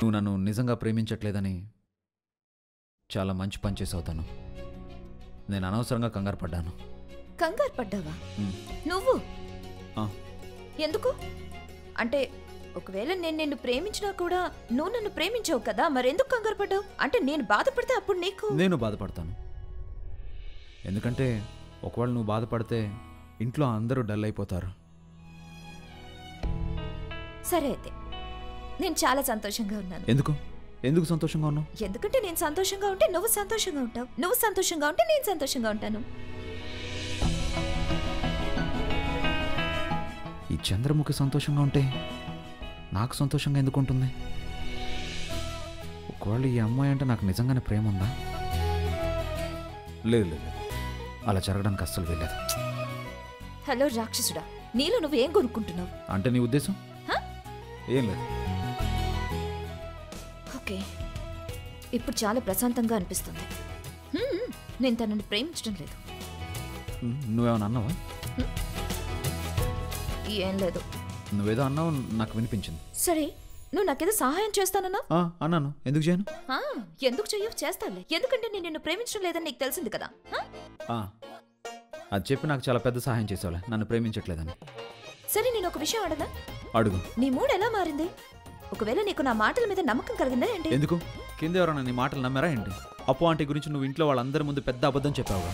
నువ్వు నన్ను నిజంగా ప్రేమించట్లేదని చాలా మంచి పని చేసావు తను. నేను అనవసరంగా కంగారు పడ్డాను. కంగారు పడ్డావా నువ్వు? ఎందుకు? అంటే ఒకవేళ నేను నిన్ను ప్రేమించినా కూడా నువ్వు నన్ను ప్రేమించావు కదా, మరెందుకు కంగారు పడ్డావు? అంటే నేను బాధపడితే అప్పుడు నేను బాధపడతాను. ఎందుకంటే ఒకవేళ నువ్వు బాధపడితే ఇంట్లో అందరూ డల్ అయిపోతారు. సరే అయితే నేను చాలా సంతోషంగా ఉన్నాను. ఎందుకు సంతోషంగా ఉన్నావు? ఎందుకంటే నేను సంతోషంగా ఉంటే నువ్వు సంతోషంగా ఉంటావు, నువ్వు సంతోషంగా ఉంటే నేను సంతోషంగా ఉంటాను. ఈ చంద్రముఖి సంతోషంగా ఉంటే నాకు సంతోషంగా ఎందుకు ఉంటుంది? ఒకవేళ ఈ అమ్మాయి అంటే నాకు నిజంగానే ప్రేమ ఉందా? లేదు, అలా జరగడానికి అస్సలు వెళ్ళలేదు. హలో రాక్షసుడా, నీలో నువ్వు ఏం కొనుక్కుంటున్నావు? అంటే నీ ఉద్దేశం ఏం లేదు. ఓకే, ఇప్పుడు చాలా ప్రశాంతంగా అనిపిస్తుంది. నేను తనని ప్రేమించడం లేదు. నువ్వేమన్నా అన్నావా? ఏం లేదు. నువ్వేదో అన్నావు, నాకు వినిపించింది. సరే, నువ్వు నాకేదో సహాయం చేస్తానన్నా? అన్నాను. ఎందుకు చేయను? ఎందుకు చెయ్యవు? చేస్తానులే. ఎందుకంటే నేను నిన్ను ప్రేమించడం లేదని నీకు తెలిసింది కదా. అది చెప్పి నాకు చాలా పెద్ద సహాయం చేసావులే, నన్ను ప్రేమించట్లేదని. సరే, నేను ఒక విషయం అడదా? అడుగు. నీ మూడ్ ఎలా మారింది? ఒకవేళ నీకు నా మాటల మీద నమ్మకం కలిగిందా ఏంటి? ఎందుకు? కింద ఎవరన్నా నీ మాటలు నమ్మారా ఏంటి? అప్పు ఆంటీ గురించి నువ్వు ఇంట్లో వాళ్ళందరి ముందు పెద్ద అబద్ధం చెప్పావుగా.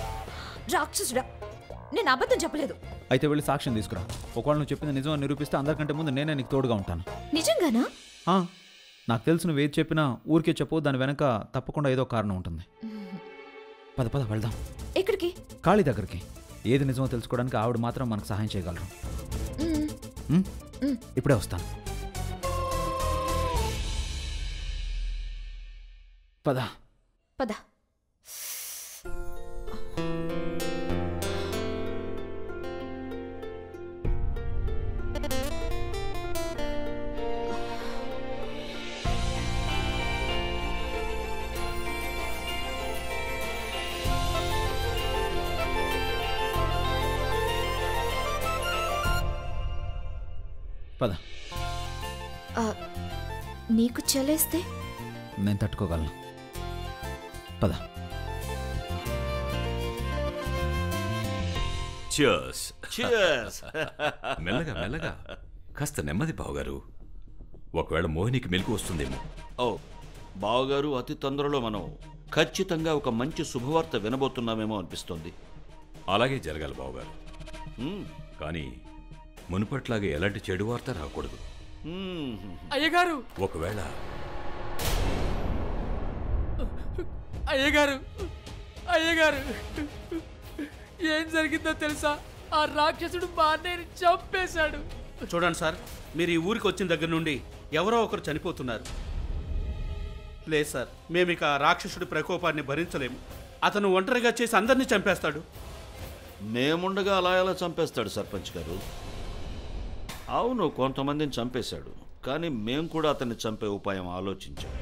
రాక్షసుడా, నేను అబద్ధం చెప్పలేదు. అయితే వెళ్ళి సాక్ష్యం తీసుకురా. ఒకవేళ నువ్వు చెప్పింది నిజం నిరూపిస్తే అందరికంటే ముందు నేనే నీకు తోడుగా ఉంటాను. నిజంగానా? నాకు తెలుసు, నువ్వు ఏది చెప్పినా ఊరికే చెప్పు, దాని వెనక తప్పకుండా ఏదో కారణం ఉంటుంది. పద వెళ్దాం. ఎక్కడికి? కాళీ దగ్గరికి. ఏది నిజమో తెలుసుకోవడానికి ఆవిడ మాత్రం మనకు సహాయం చేయగలరు. ఇప్పుడే వస్తాను. పద. పద. నీకు చలేస్తే నేను తట్టుకోగలను. పద. మెల్లగా కాస్త నెమ్మది బావగారు. ఒకవేళ మోహినికి మెలకు వస్తుందేమో. బావగారు, అతి తొందరలో మనం ఖచ్చితంగా ఒక మంచి శుభవార్త వినబోతున్నామేమో అనిపిస్తోంది. అలాగే జరగాలి బావగారు. కానీ మునుపట్లాగా ఎలాంటి చెడు వార్త రాకూడదు. అయ్యగారు, ఒకవేళ అయ్యగారు ఏం జరిగిందో తెలుసా? ఆ రాక్షసుడు మా అన్నయ్యని చంపేశాడు. చూడండి సార్, మీరు ఈ ఊరికి వచ్చిన దగ్గర నుండి ఎవరో ఒకరు చనిపోతున్నారు. లేదు సార్, మేము ఇక రాక్షసుడి ప్రకోపాన్ని భరించలేము. అతను ఒంటరిగా చేసి అందరినీ చంపేస్తాడు. మేముండగా అలా ఎలా చంపేస్తాడు సర్పంచ్ గారు? అవును, కొంతమందిని చంపేశాడు, కానీ మేము కూడా అతన్ని చంపే ఉపాయం ఆలోచించాం.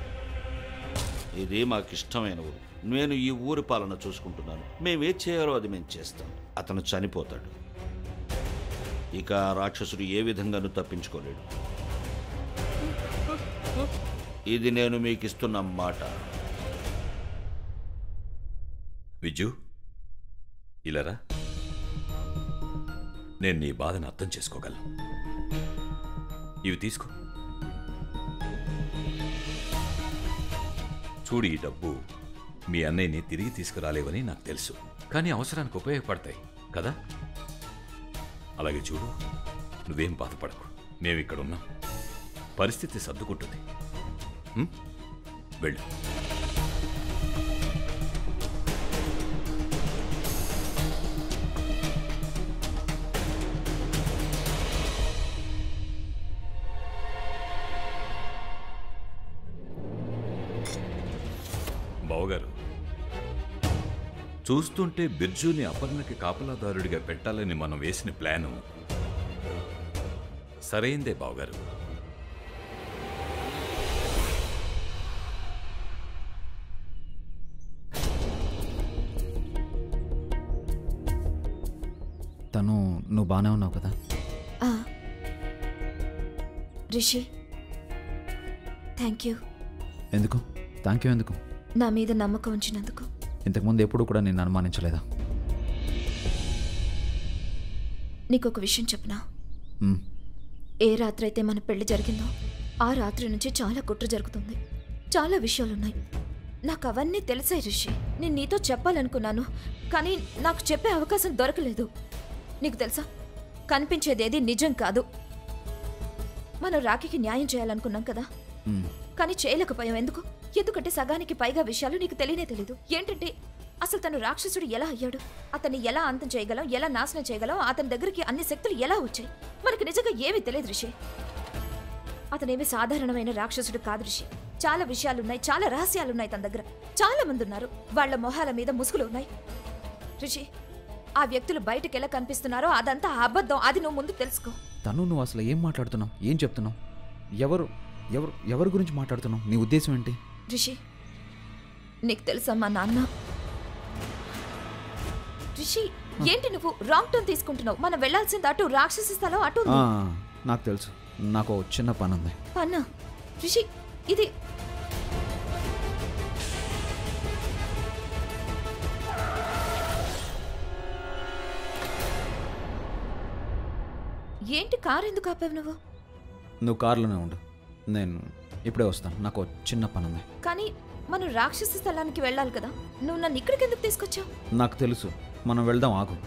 ఇది మాకిష్టమైన ఊరు. నేను ఈ ఊరి పాలన చూసుకుంటున్నాను. మేమేం చేయాలో అది మేము చేస్తాం. అతను చనిపోతాడు. ఇక రాక్షసుడు ఏ విధంగానూ తప్పించుకోలేడు. ఇది నేను మీకు ఇస్తున్న మాట. విజు, ఇలారా. నేను నీ బాధను అర్థం చేసుకోగలను. ఇవి తీసుకో. చూడు, ఈ డబ్బు మీ అన్నయ్యని తిరిగి తీసుకురాలేవని నాకు తెలుసు, కానీ అవసరానికి ఉపయోగపడతాయి కదా. అలాగే చూడు, నువ్వేం బాధపడకు. మేమిక్కడున్నాం. పరిస్థితి సర్దుకుంటుంది. వెళ్ళు. బావగారు, చూస్తుంటే బిర్జుని అపర్ణకి కాపలాదారుడిగా పెట్టాలని మనం వేసిన ప్లాను సరైందే బావగారు. నువ్వు బాగానే ఉన్నావు కదా? Rishi, thank you. ఎందుకు? థ్యాంక్ యూ ఎందుకు? నా మీద నమ్మకం ఉంచినందుకు. ఇంతకుముందు ఎప్పుడు కూడా నిన్ను అనుమానించలేదా? నీకొక విషయం చెప్పనా? ఏ రాత్రి అయితే మన పెళ్లి జరిగిందో ఆ రాత్రి నుంచి చాలా కుట్ర జరుగుతుంది. చాలా విషయాలున్నాయి. నాకు అవన్నీ తెలిసాయి రిషి. నేను నీతో చెప్పాలనుకున్నాను, కానీ నాకు చెప్పే అవకాశం దొరకలేదు. నీకు తెలుసా, కనిపించేదేది నిజం కాదు. మనం రాఖీకి న్యాయం చేయాలనుకున్నాం కదా, కానీ చేయలేకపోయాం. ఎందుకంటే సగానికి పైగా విషయాలు నీకు తెలియనే తెలీదు. ఏంటంటే అసలు తను రాక్షసుడు ఎలా అయ్యాడు, అతన్ని ఎలా అంతం చేయగలం, ఎలా నాశనం చేయగలం, అతని దగ్గరికి అన్ని శక్తులు ఎలా వచ్చాయి, మనకి నిజంగా ఏమీ తెలియదు రిషి. అతనేమి సాధారణమైన రాక్షసుడు కాదు రిషి. చాలా విషయాలున్నాయి, చాలా రహస్యాలున్నాయి తన దగ్గర. చాలా మంది ఉన్నారు, వాళ్ల మొహాల మీద ముసుగులు ఉన్నాయి రిషి. ఆ వ్యక్తులు బయటకు ఎలా కనిపిస్తున్నారో అదంతా అబద్ధం. అది నువ్వు ముందు తెలుసుకో. నువ్వు అసలు ఏం మాట్లాడుతున్నావు? ఏం చెప్తున్నావు? ఎవరు ఎవరు ఎవరి గురించి మాట్లాడుతున్నావు? నీ ఉద్దేశం ఏంటి? రిషి, నీకు తెలుసా మా నాన్న? రిషి, ఏంటి నువ్వు రాంగ్ టర్న్ తీసుకుంటున్నావు? మనం వెళ్లాల్సింది అటు, రాక్షస స్థలం అటు. నాకు తెలుసు. నాకు చిన్న పని ఉంది. పన్నా? రిషి, ఇది ఏంటి? కారు ఎందుకు ఆపావు నువ్వు? నువ్వు కారులోనే ఉండు, నేను ఇప్పుడే వస్తాను. నాకు చిన్న పని ఉంది. కానీ మనం రాక్షస స్థలానికి వెళ్ళాలి కదా, నువ్వు నన్ను ఇక్కడికి ఎందుకు తీసుకొచ్చావు? నాకు తెలుసు, మనం వెళ్దాం. ఆగు,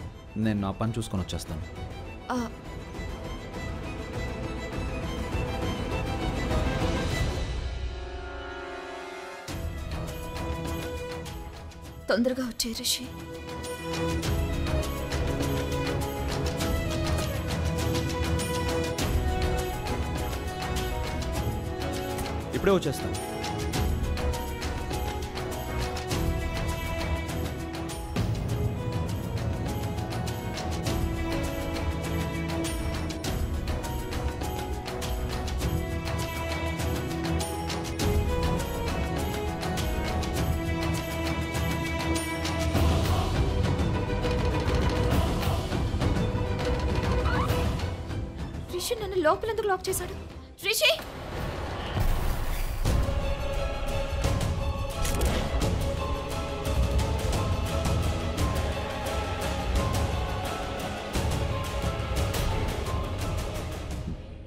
నేను ఆ పని చూసుకొని వచ్చేస్తాను. తొందరగా వచ్చే రిషి. ఇప్పుడే వచ్చేస్తాను. రిషి నన్ను లోపలెందుకు లాక్ చేశాడు? రిషి,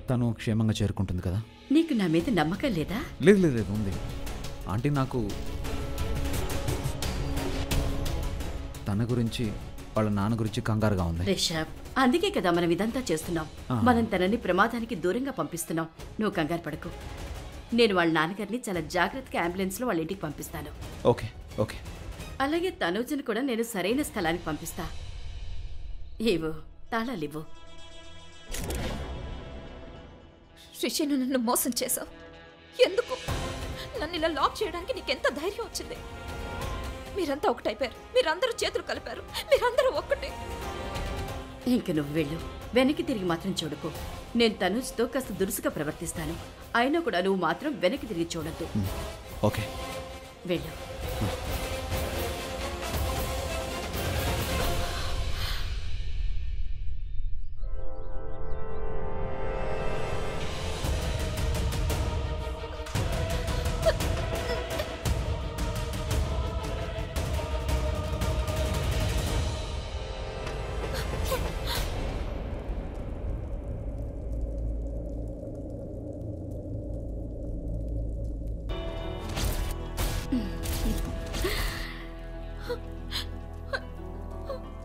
తను క్షేమంగా చేరుకుంటుంది కదా? నీకు నా మీద నమ్మకం లేదా? లేదు లేదు లేదు, ఉంది ఆంటీ. నాకు తన గురించి, వాళ్ళ నాన్న గురించి కంగారుగా ఉంది. రిషబ్, అందుకే కదా మనం ఇదంతా చేస్తున్నాం. మనం తనని ప్రమాదానికి దూరంగా పంపిస్తున్నాం. నువ్వు కంగారు పడకు. నేను వాళ్ళ నాన్నగారిని చాలా జాగ్రత్తగా అంబులెన్స్ లో వాళ్ళ ఇంటికి పంపిస్తాను. Okay okay. అలాగే తనూజని కూడా నేను సరైన స్థలానికి పంపిస్తా. ఇవ్వు, తాళాలివ్వు. రిషి, నన్ను మోసం చేశావు. ఎందుకు? నన్ను ఇలా లాక్ చేయడానికి నీకెంత ధైర్యం వచ్చింది? మీరంతా ఒకటైపోయారు, మీరందరూ చేతులు కలిపారు, మీరందరూ ఒక్కటే. ఇంక నువ్వు వెళ్ళు. వెనక్కి తిరిగి మాత్రం చూడకు. నేను తనూజ్తో కాస్త దురుసుగా ప్రవర్తిస్తాను. అయినా కూడా నువ్వు మాత్రం వెనక్కి తిరిగి చూడద్దు. ఓకే, వెళ్ళు.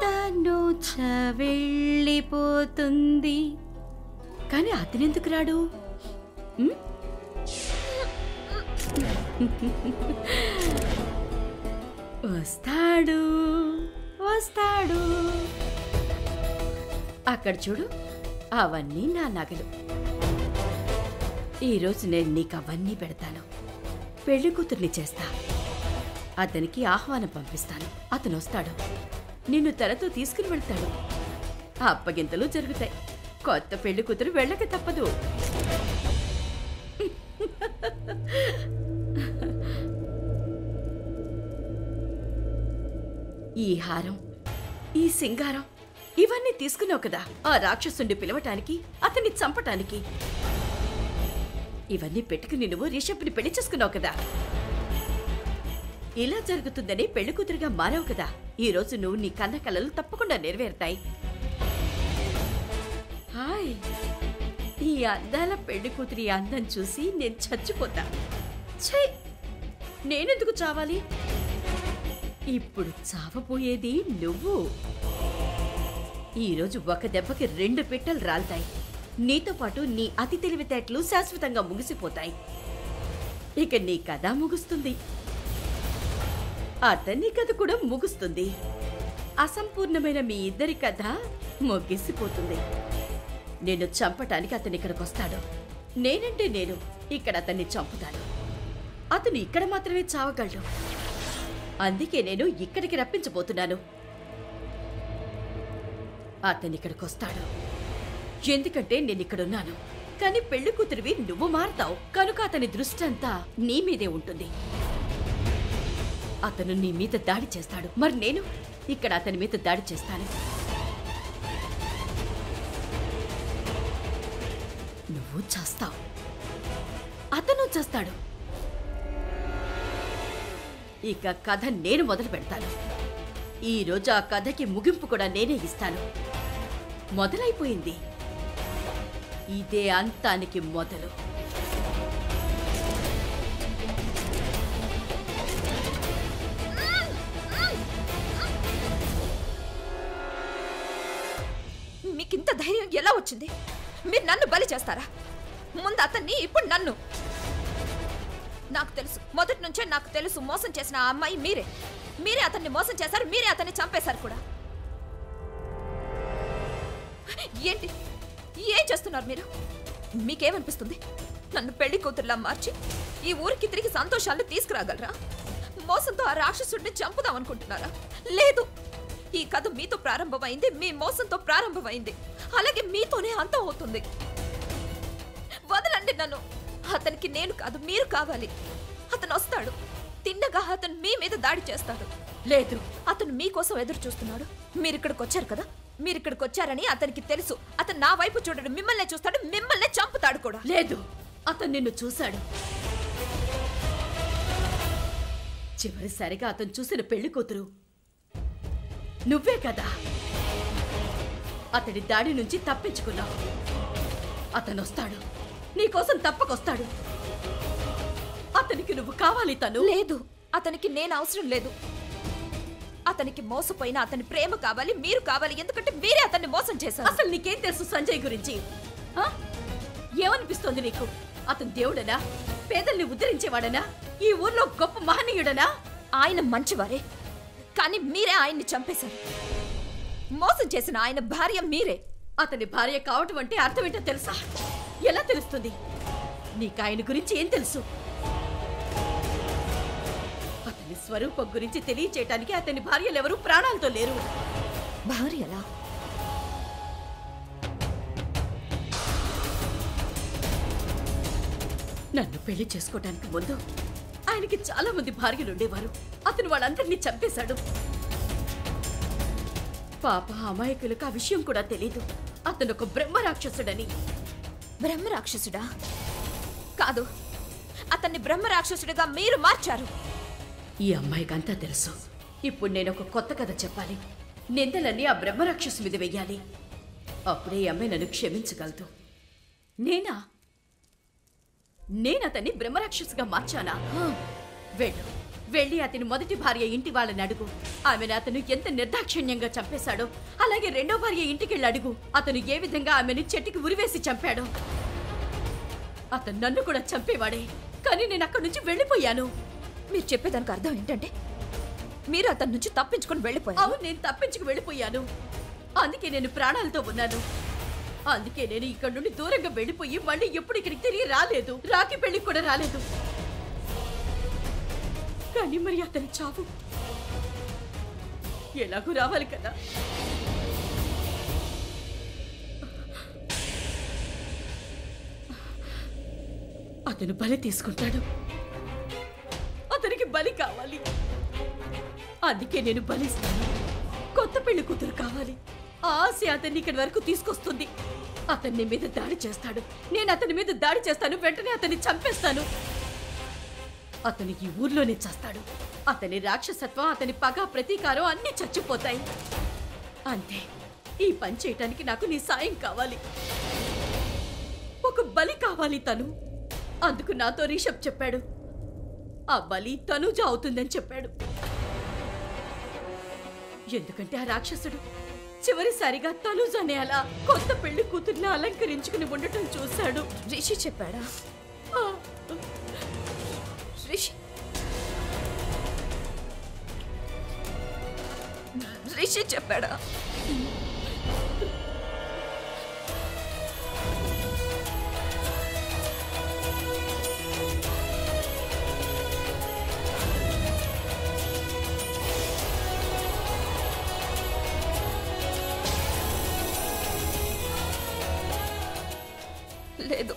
తనూజ వెళ్ళిపోతుంది, కానీ అతనెందుకు రాడు? వస్తాడు వస్తాడు. అక్కడ చూడు, అవన్నీ నా నగలు. ఈరోజు నేను నీకు అవన్నీ పెడతాను. పెళ్లి కూతుర్ని చేస్తా. అతనికి ఆహ్వానం పంపిస్తాను. అతను వస్తాడు, నిన్ను తనతో తీసుకుని వెళ్తాడు. అప్పగింతలు జరుగుతాయి. కొత్త పెళ్లి కూతురు వెళ్ళక తప్పదు. ఈ హారం, ఈ సింగారం, ఇవన్నీ తీసుకున్నావు కదా ఆ రాక్షసుని పిలవటానికి, అతన్ని చంపటానికి. ఇవన్నీ పెట్టుకుని నువ్వు రిషబ్ని పెళ్లి చేసుకున్నావు కదా. ఇలా జరుగుతుందని పెళ్లి కూతురుగా మారావు కదా. ఈ రోజు నువ్వు నీ కన్న కలలు తప్పకుండా నెరవేరుతాయి. హాయ్, ఈ అందాల పెళ్లి కూతురి అందం చూసి నేను చచ్చిపోతా. ఛీ, నేనెందుకు చావాలి? ఇప్పుడు చావపోయేది నువ్వు. ఈరోజు ఒక దెబ్బకి 2 పిట్టలు రాలుతాయి. నీతో పాటు నీ అతి తెలివితేటలు శాశ్వతంగా ముగిసిపోతాయి. ఇక నీ కథ ముగుస్తుంది, అతని కథ కూడా ముగుస్తుంది. అసంపూర్ణమైన మీ ఇద్దరి కథ ముగిసిపోతుంది. నిన్ను చంపటానికి అతను ఇక్కడికి వస్తాడు. నేనంటే నేను ఇక్కడ అతన్ని చంపుతాను. అతను ఇక్కడ మాత్రమే చావగలడు. అందుకే నేను ఇక్కడికి రప్పించబోతున్నాను. అతను ఇక్కడికి వస్తాడు ఎందుకంటే నేను ఇక్కడున్నాను. కానీ పెళ్లి కూతురివి నువ్వు మారతావు కనుక అతని దృష్టి అంతా నీ మీదే ఉంటుంది. అతను నీ మీద దాడి చేస్తాడు, మరి నేను ఇక్కడ అతని మీద దాడి చేస్తాను. నువ్వు చేస్తావు, అతను చేస్తాడు. ఇక కథ నేను మొదలు పెడతాను. ఈరోజు ఆ కథకి ముగింపు కూడా నేనే ఇస్తాను. మొదలైపోయింది. ఇదే అంతానికి మొదలు. మీకింత ధైర్యం ఎలా వచ్చింది? మీరు నన్ను బలి చేస్తారా? ముందు అతన్ని, ఇప్పుడు నన్ను. నాకు తెలుసు, మొదటి నుంచే నాకు తెలుసు, మోసం చేసిన ఆ అమ్మాయి మీరే. మీరే అతన్ని మోసం చేశారు, మీరే అతన్ని చంపేశారు కూడా. ఏంటి ఏం చేస్తున్నారు మీరు? మీకేమనిపిస్తుంది? నన్ను పెళ్లి కూతురులా మార్చి ఈ ఊరికి తిరిగి సంతోషాన్ని తీసుకురాగలరా? మోసంతో ఆ రాక్షసుడిని చంపుదాం అనుకుంటున్నారా? లేదు, ఈ కథ మీతో ప్రారంభమైంది, మీ మోసంతో ప్రారంభమైంది, అలాగే మీతోనే అంతం అవుతుంది. వదలండి నన్ను. అతనికి నేను కాదు, మీరు కావాలి. అతను వస్తాడు, తిన్నగా అతను మీ మీద దాడి చేస్తాడు. లేదు, అతను మీకోసం ఎదురు చూస్తున్నాడు. మీరు ఇక్కడికి వచ్చారు కదా, మీరు ఇక్కడికి వచ్చారని అతనికి తెలుసు. అతను నా వైపు చూడడు, మిమ్మల్ని చూస్తాడు, మిమ్మల్ని చంపుతాడు కూడా. లేదు, అతను నిన్ను చూశాడు. చివరిసారిగా అతను చూసిన పెళ్లి కూతురు నువ్వే కదా. అతడి దాడి నుంచి తప్పించుకున్నావు. అతను వస్తాడు, నీకోసం తప్పకొస్తాడు. అతనికి నువ్వు కావాలి. తను లేదు, అతనికి నేను అవసరం లేదు. అతనికి మోసపోయిన అతని ప్రేమ కావాలి, మీరు కావాలి. ఎందుకంటే మీరే అతన్ని మోసం చేశారు. అసలు నీకేం తెలుసు సంజయ్ గురించి? ఏమనిపిస్తోంది నీకు? అతను దేవుడనా? పేదల్ని ఉద్ధరించేవాడనా? ఈ ఊర్లో గొప్ప మహనీయుడనా? ఆయన మంచివారే, కానీ మీరే ఆయన్ని చంపేశారు. మోసం చేసిన ఆయన భార్య మీరే. అతని భార్య కావటం అంటే అర్థం ఏంటో తెలుసా? ఎలా తెలుస్తుంది? నీకు ఆయన గురించి ఏం తెలుసు? అతని స్వరూపం గురించి తెలియచేయటానికి అతని భార్యలెవరూ ప్రాణాలతో లేరు. భార్యలా? నన్ను పెళ్లి చేసుకోవడానికి ముందు ఆయనకి చాలా మంది భార్యలుండేవారు. అతను వాళ్ళందరినీ చంపేశాడు. పాప అమాయకులకు ఆ విషయం కూడా తెలీదు. అతను ఒక బ్రహ్మ రాక్షసుడని. బ్రహ్మ రాక్షసుడా? కాదు, అతన్ని బ్రహ్మ రాక్షసుడిగా మీరు మార్చారు. ఈ అమ్మాయికి అంతా తెలుసు. ఇప్పుడు నేను ఒక కొత్త కథ చెప్పాలి. నిందలన్నీ ఆ బ్రహ్మ రాక్షసు మీద వెయ్యాలి. అప్పుడే ఈ అమ్మాయి నన్ను క్షమించగలదు. నేనతన్ని బ్రహ్మరాక్షసుగా మార్చానా? వెళ్ళి అతని మొదటి భార్య ఇంటి వాళ్ళని అడుగు. ఆమెను అతను ఎంత నిర్దాక్షిణ్యంగా చంపేశాడో, అలాగే రెండో భార్య ఇంటికెళ్ళి అడుగు. అతను ఏ విధంగా ఆమెను చెట్టుకి ఉరివేసి చంపాడో. అతను నన్ను కూడా చంపేవాడే, కానీ నేను అక్కడి నుంచి వెళ్ళిపోయాను. మీరు చెప్పేదానికి అర్థం ఏంటంటే మీరు అతని నుంచి తప్పించుకొని వెళ్ళిపోయారు. అవును, నేను తప్పించుకు వెళ్ళిపోయాను. అందుకే నేను ప్రాణాలతో ఉన్నాను. అందుకే నేను ఇక్కడ నుండి దూరంగా వెళ్ళిపోయి మళ్ళీ ఎప్పుడు ఇక్కడికి తిరిగి రాలేదు. రాఖీ పెళ్లికి కూడా రాలేదు. కానీ మరి అతని చావు ఎలాగూ రావాలి కదా. అతను బలి తీసుకుంటాడు. అతనికి బలి కావాలి. అందుకే నేను బలిస్తాను. కొత్త పెళ్లి కూతురు కావాలి. ఆ ఆశ అతన్ని ఇక్కడి వరకు తీసుకొస్తుంది. అతన్ని మీద దాడి చేస్తాడు. నేను అతని మీద దాడి చేస్తాను. వెంటనే అతన్ని చంపేస్తాను. అతను ఈ ఊర్లోనే చస్తాడు. అతని రాక్షసత్వం, అతని పగ, ప్రతీకారం అన్నీ చచ్చిపోతాయి. అంతే. ఈ పని చేయటానికి నాకు నీ సాయం కావాలి. ఒక బలి కావాలి తను. అందుకు నాతో రిషబ్ చెప్పాడు. ఆ బలి తనుజ అవుతుందని చెప్పాడు. ఎందుకంటే ఆ రాక్షసుడు చివరిసారిగా తనుజనే అలా కొత్త పెళ్లి కూతుర్లా అలంకరించుకుని ఉండటం చూశాడు. రిషి చెప్పాడా? రిషి చెప్పాడా? లేదు.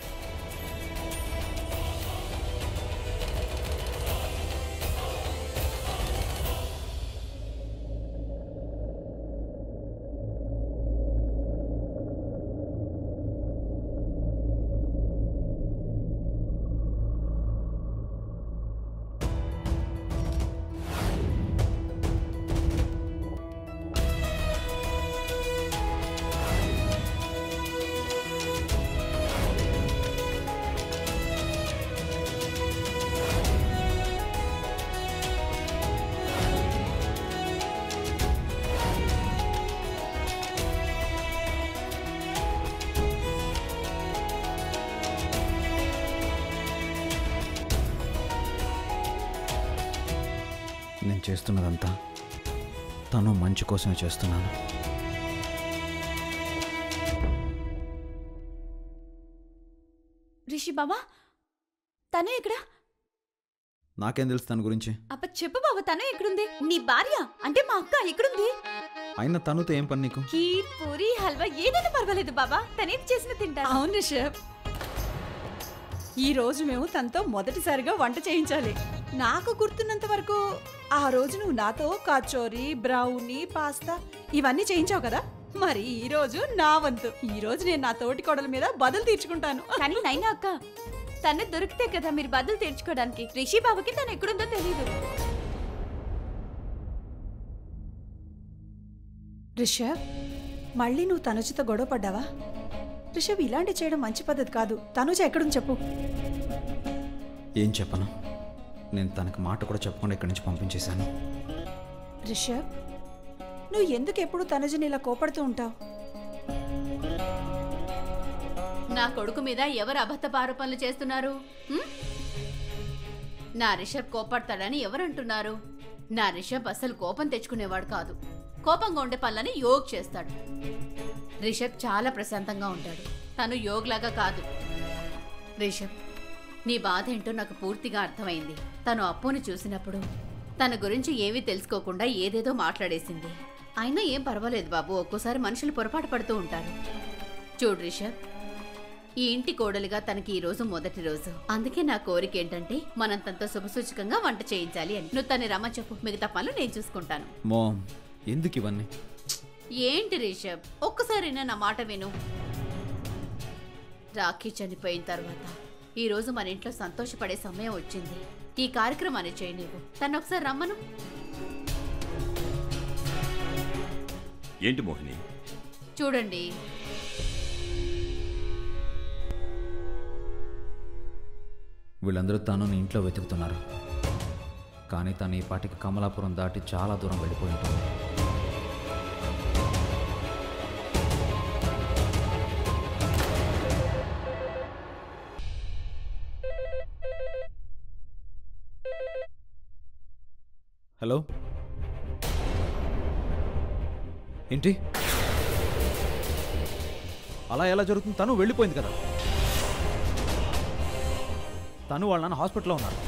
నేను చేస్తున్నదంతా తను మంచి కోసమే చేస్తున్నాను. రిషి బాబా, తను ఎక్కడా? నాకేం తెలుసు తన గురించి? అప్ప చెప్పు బాబా, తను ఎక్కడుంది? నీ భార్య అంటే మా అక్క ఎక్కడుంది? అయినా తనుతో ఏం పని నీకు? ఖీర్, పూరి, హల్వా ఏదైనా పర్వాలేదు బాబా, తనేం చేసిన తింటా. అవును రిషబ్, ఈ రోజు మేము తనతో మొదటిసారిగా వంట చేయించాలి. నాకు గుర్తున్నంత వరకు ఆ రోజు నువ్వు నాతో కచోరీ, బ్రౌనీ, పాస్తా ఇవన్నీ చేయించావు కదా. మరి ఈ రోజు నా వంతు. ఈ రోజు నేను నా తోటి కోడల మీద బదులు తీర్చుకుంటాను. కానీ నైనా అక్క, తను దొరికితే కదా మీరు బదులు తీర్చుకోవడానికి. రిషి బాబుకి తను ఎక్కడుందో తెలీదు. రిషబ్, మళ్ళీ నువ్వు తనుజతో గొడవ పడ్డావా? రిషబ్, ఇలాంటి చేయడం మంచి పద్ధతి కాదు. తనుజ ఎక్కడుంది చెప్పు. ఏం చెప్పను? నేను తనకు మాట కూడా చెప్పకుండా ఇక్కడి నుంచి పంపించేశాను. రిషబ్, నువ్వు ఎందుకు ఎప్పుడు తనుజని ఇలా కోపడుతూ ఉంటావు? నా కొడుకు మీద ఎవరు అబద్ధపు ఆరోపణలు చేస్తున్నారు? నా రిషబ్ కోపడతాడని ఎవరంటున్నారు? నా రిషబ్ అసలు కోపం తెచ్చుకునేవాడు కాదు. కోపంగా ఉండే పనులని యోగ్ చేస్తాడు. రిషబ్ చాలా ప్రశాంతంగా ఉంటాడు. తను యోగ్లాగా కాదు. రిషబ్, నీ బాధ ఏంటో నాకు పూర్తిగా అర్థమైంది. తను అప్పుని చూసినప్పుడు తన గురించి ఏమీ తెలుసుకోకుండా ఏదేదో మాట్లాడేసింది. అయినా ఏం పర్వాలేదు బాబు, ఒక్కోసారి మనుషులు పొరపాటు పడుతూ ఉంటారు. చూడు రిషబ్, ఈ ఇంటి కోడలిగా తనకి ఈ రోజు మొదటి రోజు. అందుకే నా కోరిక ఏంటంటే మనం తనతో శుభసూచకంగా వంట చేయించాలి అని. నువ్వు తను రమ్మని చెప్పు, మిగతా పనులు నేను చూసుకుంటాను. మోమ్, ఎందుకు ఇవన్నీ? ఏంటి రిషబ్, ఒక్కసారైనా నా మాట విను. రాఖీ చనిపోయిన తర్వాత ఈ రోజు మన ఇంట్లో సంతోషపడే సమయం వచ్చింది. ఈ కార్యక్రమాన్ని చేయి. నీవు తను ఒకసారి రమ్మను. ఏంటి మోహిని? చూడండి, వీళ్ళందరూ తను ఇంట్లో వెతుకుతున్నారు. కానీ తను ఈ పాటికి కమలాపురం దాటి చాలా దూరం వెళ్ళిపోయి ఉంటుంది. హలో, ఏంటి అలా ఎలా జరుగుతుంది? తను వెళ్ళిపోయింది కదా. తను వాళ్ళ నాన్న హాస్పిటల్లో ఉన్నారు.